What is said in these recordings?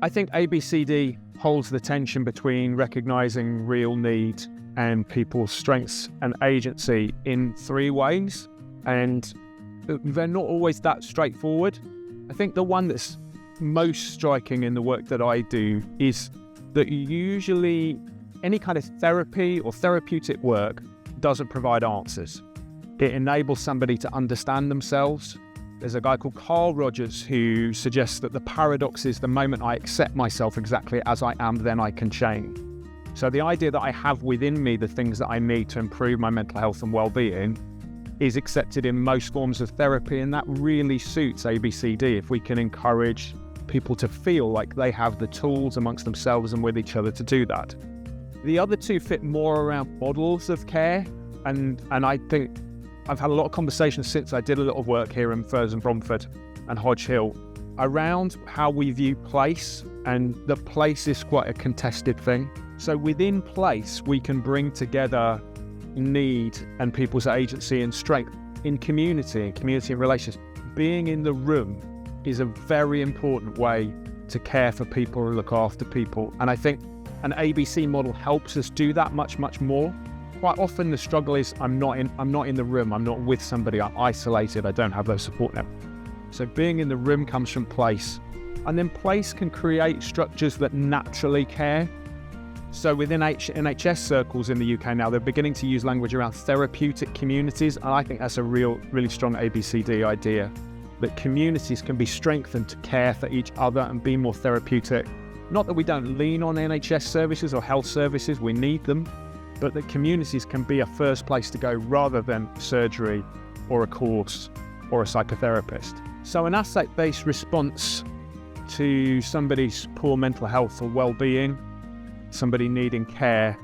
I think ABCD holds the tension between recognizing real need and people's strengths and agency in three ways. And they're not always that straightforward. I think the one that's most striking in the work that I do is that usually any kind of therapy or therapeutic work doesn't provide answers. It enables somebody to understand themselves. There's a guy called Carl Rogers who suggests that the paradox is the moment I accept myself exactly as I am, then I can change. So the idea that I have within me the things that I need to improve my mental health and well-being is accepted in most forms of therapy, and that really suits ABCD if we can encourage people to feel like they have the tools amongst themselves and with each other to do that. The other two fit more around models of care, and I think I've had a lot of conversations since I did a lot of work here in Furs and Bromford and Hodge Hill around how we view place, and the place is quite a contested thing. So within place, we can bring together need and people's agency and strength in community and relations. Being in the room is a very important way to care for people and look after people. And I think an ABC model helps us do that much, much more. Quite often the struggle is I'm not in the room, I'm not with somebody, I'm isolated, I don't have those support networks. So being in the room comes from place. And then place can create structures that naturally care. So within NHS circles in the UK now, they're beginning to use language around therapeutic communities. And I think that's a really strong ABCD idea, that communities can be strengthened to care for each other and be more therapeutic. Not that we don't lean on NHS services or health services, we need them, but that communities can be a first place to go rather than surgery or a course or a psychotherapist. So an asset-based response to somebody's poor mental health or well-being, somebody needing care,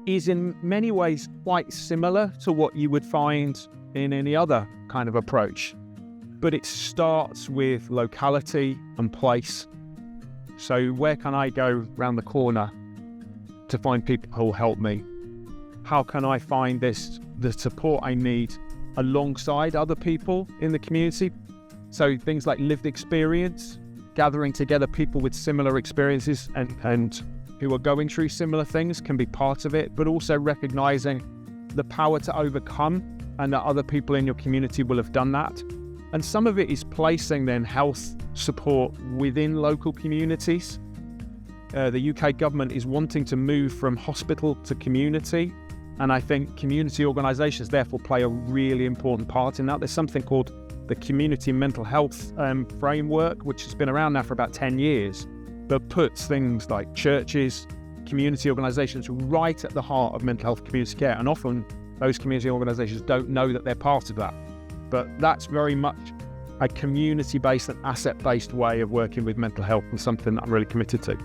is in many ways quite similar to what you would find in any other kind of approach. But it starts with locality and place. So where can I go round the corner to find people who will help me? How can I find the support I need alongside other people in the community? So things like lived experience, gathering together people with similar experiences and who are going through similar things can be part of it, but also recognizing the power to overcome and that other people in your community will have done that. And some of it is placing then health support within local communities. The UK government is wanting to move from hospital to community, and I think community organisations therefore play a really important part in that. There's something called the Community Mental Health Framework, which has been around now for about 10 years, but puts things like churches, community organisations right at the heart of mental health community care, and often those community organisations don't know that they're part of that. But that's very much a community-based and asset-based way of working with mental health, and something that I'm really committed to.